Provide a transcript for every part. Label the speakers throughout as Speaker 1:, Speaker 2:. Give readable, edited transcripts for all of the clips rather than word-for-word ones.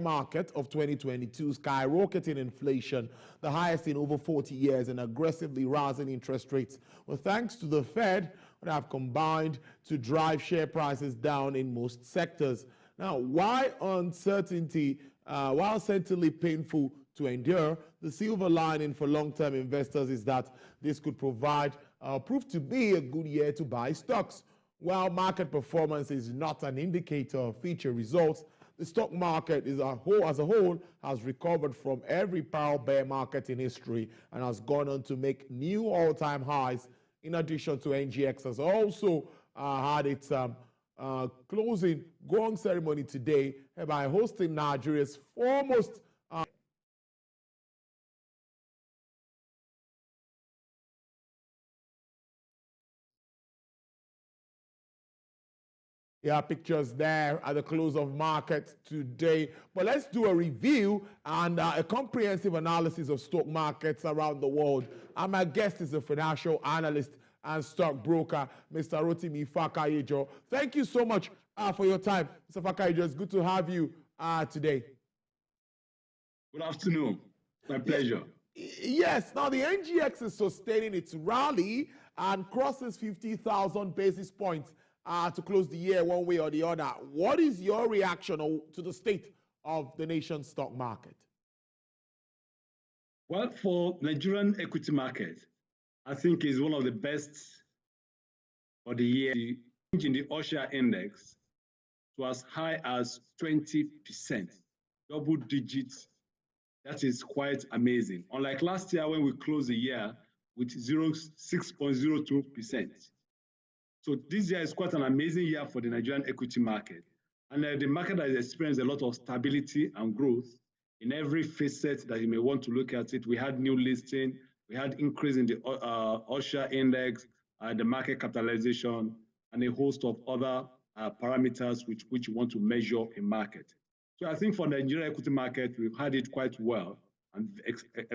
Speaker 1: market of 2022, skyrocketing inflation, the highest in over 40 years, and aggressively rising interest rates, well, thanks to the Fed, that have combined to drive share prices down in most sectors. Now, while certainly painful to endure, the silver lining for long-term investors is that this could prove to be a good year to buy stocks. While market performance is not an indicator of future results, the stock market as a whole has recovered from every power bear market in history and has gone on to make new all-time highs. In addition to NGX has also had its closing gong ceremony today by hosting Nigeria's foremost pictures there at the close of market today. But let's do a review and a comprehensive analysis of stock markets around the world. And my guest is a financial analyst and stockbroker, Mr. Rotimi Fakayejo. Thank you so much for your time, Mr. Fakayejo. It's good to have you today.
Speaker 2: Good afternoon. My pleasure.
Speaker 1: Yes. Now, the NGX is sustaining its rally and crosses 50,000 basis points to close the year one way or the other. What is your reaction to the state of the nation's stock market?
Speaker 2: Well, for Nigerian equity market, I think is one of the best for the year. The change in the Osha index was as high as 20%, double digits. That is quite amazing. Unlike last year when we closed the year with 6.02%. So this year is quite an amazing year for the Nigerian equity market. And the market has experienced a lot of stability and growth in every facet that you may want to look at it. We had new listing, we had increase in the Osha index, the market capitalization, and a host of other parameters which you want to measure a market. So I think for the Nigerian equity market, we've had it quite well and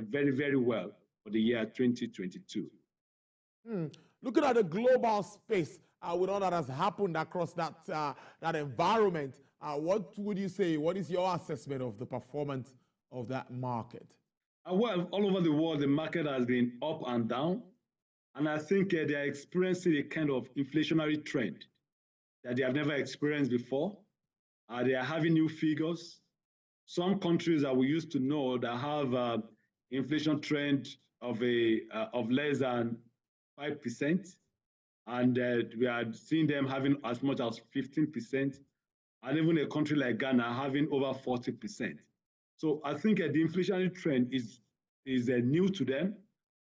Speaker 2: very, very well for the year 2022.
Speaker 1: Looking at the global space, with all that has happened across that environment, what would you say? What is your assessment of the performance of that market?
Speaker 2: Well, all over the world, the market has been up and down. And I think they are experiencing a kind of inflationary trend that they have never experienced before. They are having new figures. Some countries that we used to know that have inflation trend of less than 5%, and we are seeing them having as much as 15%, and even a country like Ghana having over 40%. So I think the inflationary trend is new to them,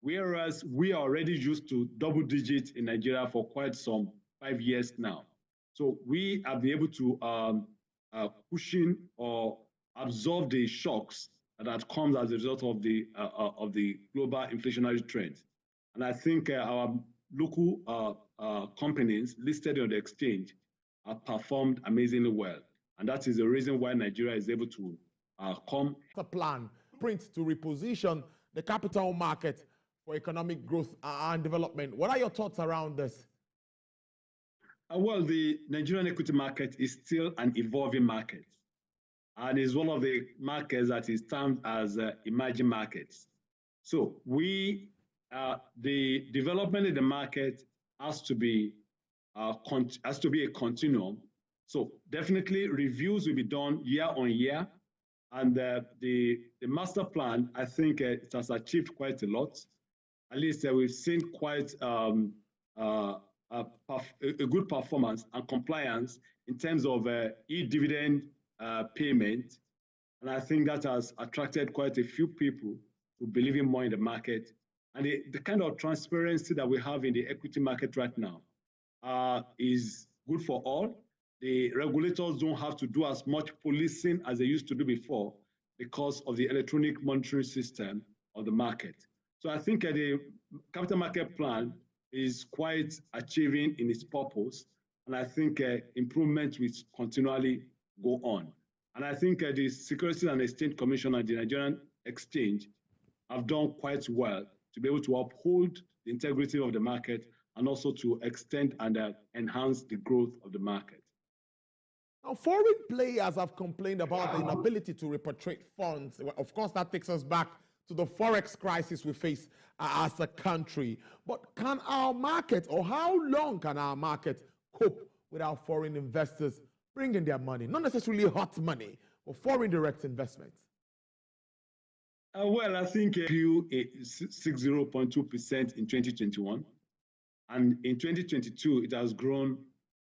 Speaker 2: whereas we are already used to double digits in Nigeria for quite some 5 years now. So we have been able to cushion or absorb the shocks that comes as a result of the global inflationary trend. And I think our local companies listed on the exchange have performed amazingly well. And that is the reason why Nigeria is able to come.
Speaker 1: The plan to reposition the capital market for economic growth and development. What are your thoughts around this?
Speaker 2: Well, the Nigerian equity market is still an evolving market, and is one of the markets that is termed as emerging markets. So the development in the market has to be a continuum. So definitely reviews will be done year on year, and the master plan, I think it has achieved quite a lot. At least we've seen quite a good performance and compliance in terms of e-dividend payment. And I think that has attracted quite a few people to believe more in the market. And the kind of transparency that we have in the equity market right now is good for all. The regulators don't have to do as much policing as they used to do before because of the electronic monitoring system of the market. So I think the capital market plan is quite achieving in its purpose. And I think improvement will continually go on. And I think the Securities and Exchange Commission and the Nigerian Exchange have done quite well to be able to uphold the integrity of the market and also to extend and enhance the growth of the market.
Speaker 1: Now, foreign players have complained about the inability to repatriate funds. Well, of course, that takes us back to the forex crisis we face as a country. But can our market, or how long can our market cope without foreign investors bringing their money? Not necessarily hot money, but foreign direct investments.
Speaker 2: Well, I think it grew 60.2% in 2021. And in 2022, it has grown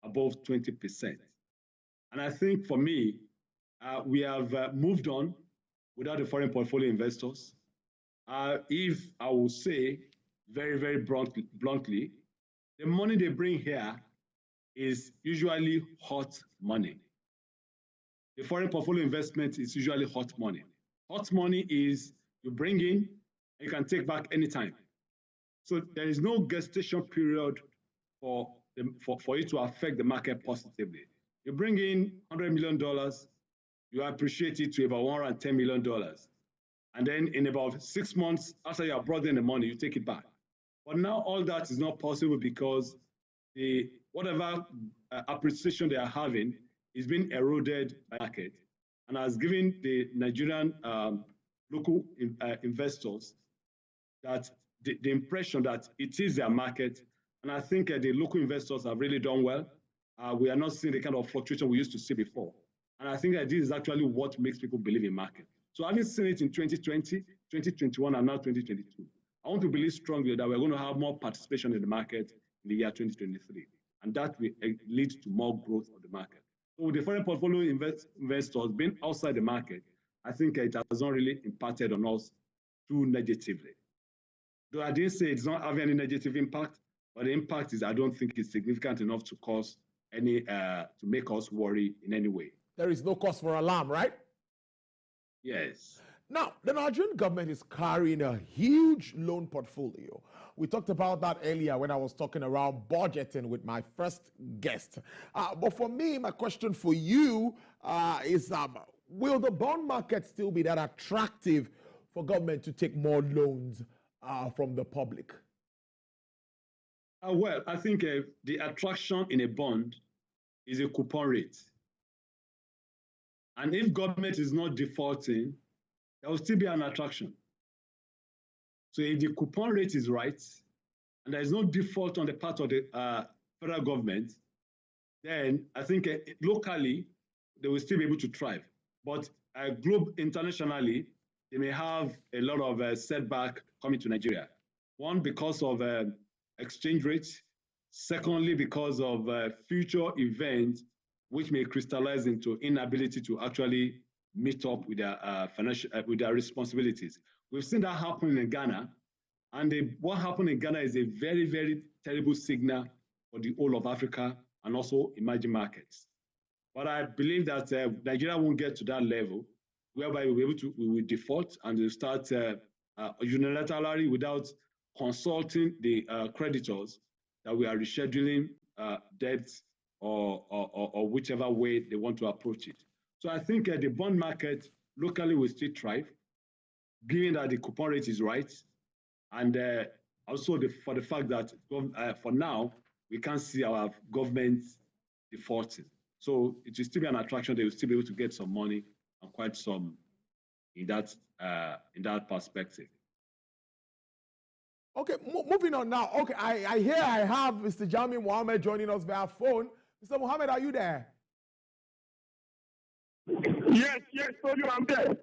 Speaker 2: above 20%. And I think for me, we have moved on without the foreign portfolio investors. If I will say very, very bluntly, the money they bring here is usually hot money. The foreign portfolio investment is usually hot money. Hot money is you bring in, and you can take back anytime. So there is no gestation period for it to affect the market positively. You bring in $100 million, you appreciate it to about $110 million. And then in about 6 months after you have brought in the money, you take it back. But now all that is not possible because whatever appreciation they are having is being eroded by the market and has given the Nigerian local investors that the impression that it is their market. And I think the local investors have really done well. We are not seeing the kind of fluctuation we used to see before. And I think that this is actually what makes people believe in market. So having seen it in 2020, 2021, and now 2022, I want to believe strongly that we're going to have more participation in the market in the year 2023. And that will lead to more growth of the market. So with the foreign portfolio investors being outside the market, I think it has not really impacted on us too negatively. Though I didn't say it's not having any negative impact, but the impact is I don't think it's significant enough to cause any to make us worry in any way.
Speaker 1: There is no cause for alarm, right?
Speaker 2: Yes.
Speaker 1: Now, the Nigerian government is carrying a huge loan portfolio. We talked about that earlier when I was talking around budgeting with my first guest. But for me, my question for you is, will the bond market still be that attractive for government to take more loans from the public?
Speaker 2: Well, I think the attraction in a bond is a coupon rate. And if government is not defaulting, there will still be an attraction. So if the coupon rate is right, and there is no default on the part of the federal government, then I think locally, they will still be able to thrive. But internationally, they may have a lot of setback coming to Nigeria. One, because of exchange rates. Secondly, because of future events which may crystallize into inability to actually meet up with their with their responsibilities. We've seen that happen in Ghana, and what happened in Ghana is a very, very terrible signal for the whole of Africa and also emerging markets. But I believe that Nigeria won't get to that level whereby we will default and we'll start unilaterally without consulting the creditors that we are rescheduling debts or whichever way they want to approach it. So I think the bond market locally will still thrive, given that the coupon rate is right, and also for the fact that for now, we can't see our government defaulting. So it will still be an attraction. They will still be able to get some money and quite some in that perspective.
Speaker 1: Okay, moving on now. Okay, I hear I have Mr. Jami Mohammed joining us via phone. Mr. Mohammed, are you there?
Speaker 3: Yes, Tolu, I'm there.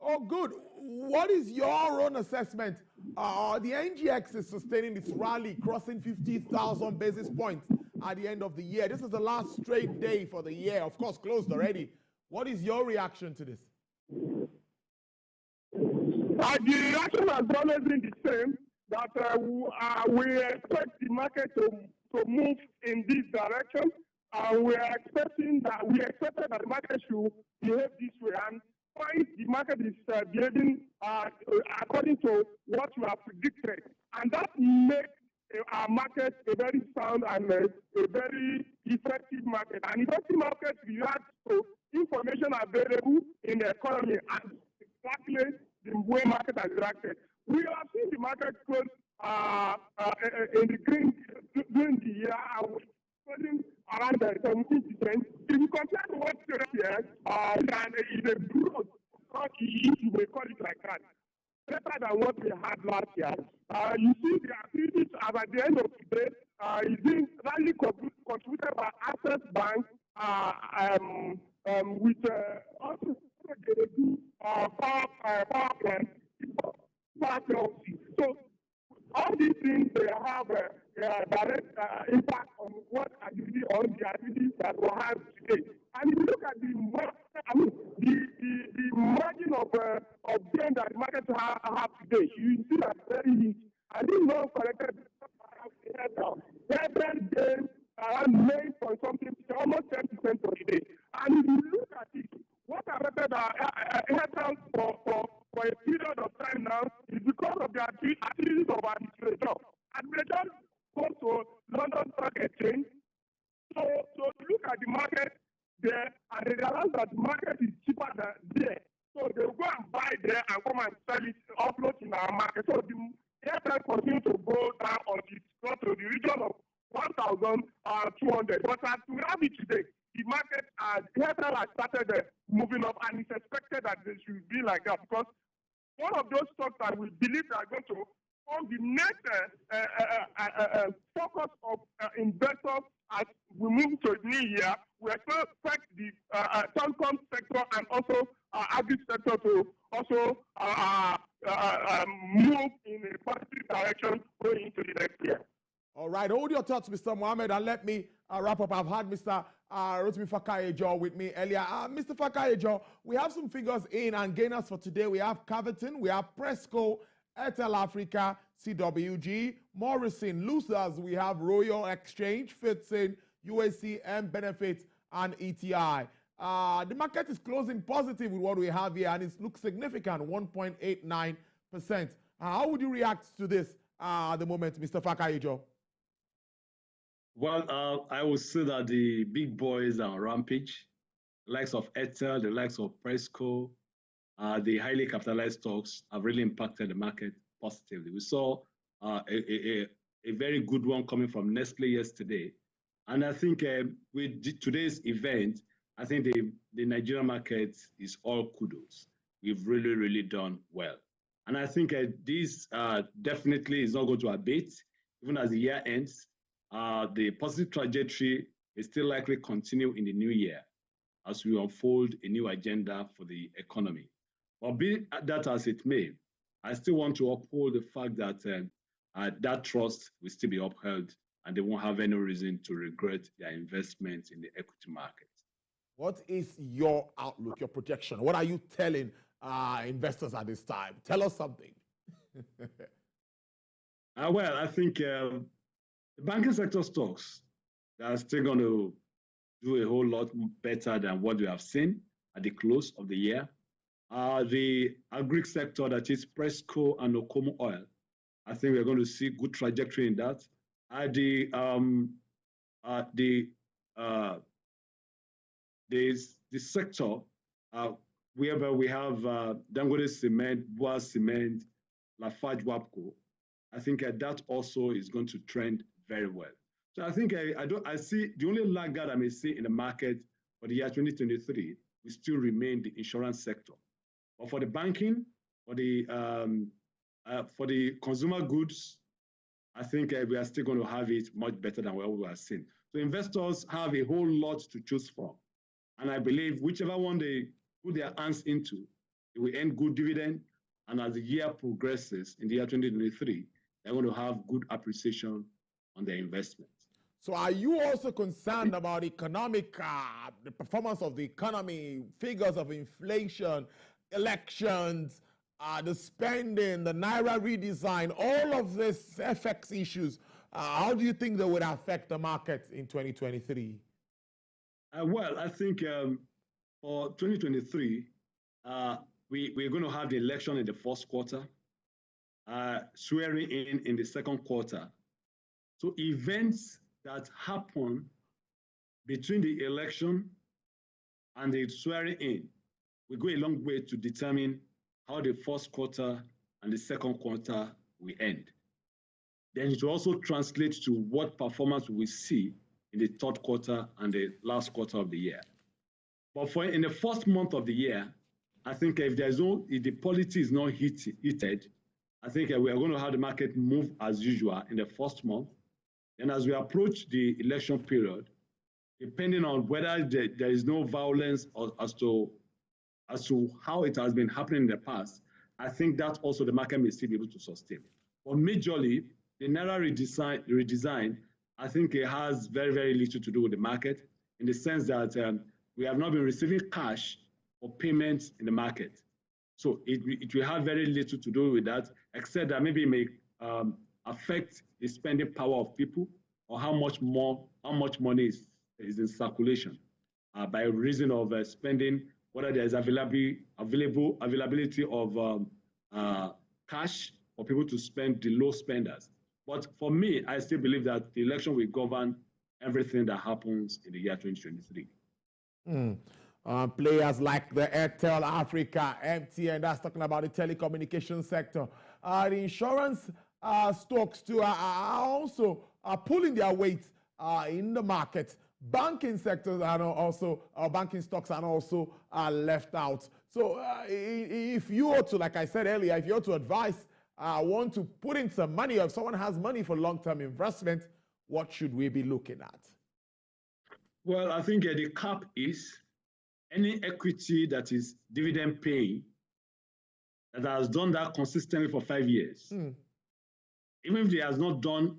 Speaker 1: Oh, good. What is your own assessment? The NGX is sustaining its rally, crossing 50,000 basis points at the end of the year. This is the last straight day for the year, of course, closed already. What is your reaction to this?
Speaker 3: The reaction has always been the same, that we expect the market to move in this direction. We expected that the market should behave this way, and the market is behaving according to what you have predicted, and that makes our market a very sound and a very effective market. An effective market reacts to information available in the economy and exactly the way market has reacted. We have seen the market close in the green during the year. around 17%. If you compare to what previous years, is a growth, if you may call it like that, better than what we had last year. You see the activities at the end of today is being largely contributed by Access Bank with also power plant. So all these things they have a direct impact on what activity on the activities that we have today. And if you look at the margin of gain that the markets have today, you see that very huge. And this non collected gain around 9 point something, almost 10% for today. And if you look at it, what affected Airtel for a period of time now is because of the activities of administration. Administration goes to London Stock Exchange. So look at the market there, and they realize that the market is cheaper than there. So they will go and buy there and come and sell it, offload in our market. So the Airtel continues to go down on it, go to the region of 1,200. But as we have it today, the market Airtel has started moving up, and it's expected that they should be like that because one of those stocks that we believe are going to form the next focus of investors as we move to the new year. We expect the telecom sector and also agri sector to also move in a positive direction going into the next year.
Speaker 1: All right, hold your thoughts, Mr. Mohammed, and let me wrap up. I've had Mr. Rotimi Fakayejo with me earlier. Mr. Fakayejo, we have some figures in and gainers for today. We have Caverton, we have Presco, Airtel Africa, CWG, Morrison. Losers, we have Royal Exchange, Fitson, UACM, Benefit, and ETI. The market is closing positive with what we have here, and it looks significant, 1.89%. How would you react to this at the moment, Mr. Fakayejo?
Speaker 2: Well, I would say that the big boys are on rampage. The likes of Airtel, the likes of Presco, the highly capitalized stocks have really impacted the market positively. We saw a very good one coming from Nestle yesterday. And I think with today's event, I think the Nigerian market is all kudos. We've really, really done well. And I think this definitely is not going to abate, even as the year ends. The positive trajectory is still likely to continue in the new year as we unfold a new agenda for the economy. But be that as it may, I still want to uphold the fact that that trust will still be upheld and they won't have any reason to regret their investments in the equity market.
Speaker 1: What is your outlook, your projection? What are you telling investors at this time? Tell us something.
Speaker 2: Well, I think the banking sector stocks are still going to do a whole lot better than what we have seen at the close of the year. The agri sector, that is Presco and Okomo Oil, I think we're going to see good trajectory in that. The sector whereby we have Dangote Cement, Boa Cement, Lafarge Wapco, I think that also is going to trend very well. So I think I see the only laggard I may see in the market for the year 2023 will still remain the insurance sector. But for the banking, for the consumer goods, I think we are still going to have it much better than what we have seen. So investors have a whole lot to choose from. And I believe whichever one they put their hands into, it will end good dividend. And as the year progresses in the year 2023, they're going to have good appreciation on their investments.
Speaker 1: So are you also concerned about the performance of the economy, figures of inflation, elections, the spending, the Naira redesign, all of this FX issues? How do you think they would affect the market in 2023?
Speaker 2: Well, I think for 2023, we're going to have the election in the first quarter, swearing in the second quarter. So events that happen between the election and the swearing in will go a long way to determine how the first quarter and the second quarter will end. Then it will also translate to what performance we see in the third quarter and the last quarter of the year. But in the first month of the year, I think if the policy is not heated, I think we are going to have the market move as usual in the first month. And as we approach the election period, depending on whether there is no violence or as to how it has been happening in the past, I think that also the market may still be able to sustain. But majorly, the Naira redesign, I think it has very, very little to do with the market in the sense that we have not been receiving cash for payments in the market. So it will have very little to do with that, except that maybe it may affect the spending power of people or how much money is in circulation by reason of spending, whether there's availability of cash for people to spend, the low spenders. But for me, I still believe that the election will govern everything that happens in the year 2023.
Speaker 1: Players like the Airtel Africa, MTN, that's talking about the telecommunications sector. The insurance stocks too are also pulling their weight in the market. Banking sectors are also, banking stocks are also left out. So if you were to, like I said earlier, if you were to advise, want to put in some money, or if someone has money for long-term investment, what should we be looking at?
Speaker 2: Well, I think the cap is any equity that is dividend paying that has done that consistently for 5 years. Even if it has not done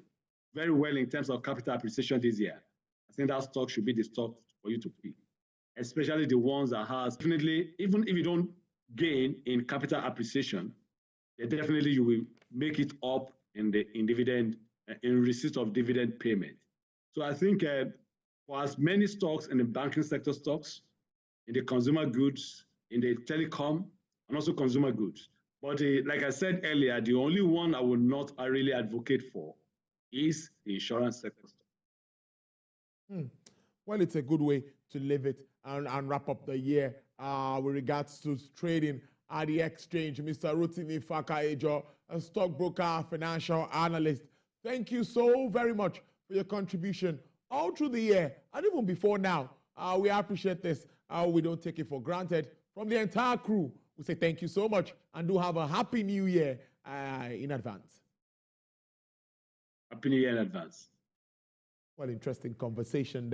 Speaker 2: very well in terms of capital appreciation this year, I think that stock should be the stock for you to pick, especially the ones that has definitely, even if you don't gain in capital appreciation, definitely you will make it up in dividend, in receipt of dividend payment. So I think for as many stocks in the banking sector stocks, in the consumer goods, in the telecom, and also consumer goods. But like I said earlier, the only one I would not really advocate for is the insurance sector.
Speaker 1: Well, it's a good way to live it and wrap up the year with regards to trading at the exchange. Mr. Rotimi Fakayejo, a stockbroker, financial analyst. Thank you so very much for your contribution all through the year and even before now. We appreciate this. We don't take it for granted. From the entire crew, we say thank you so much and do have a happy new year in advance.
Speaker 2: Happy New Year in advance.
Speaker 1: Well, interesting conversation there.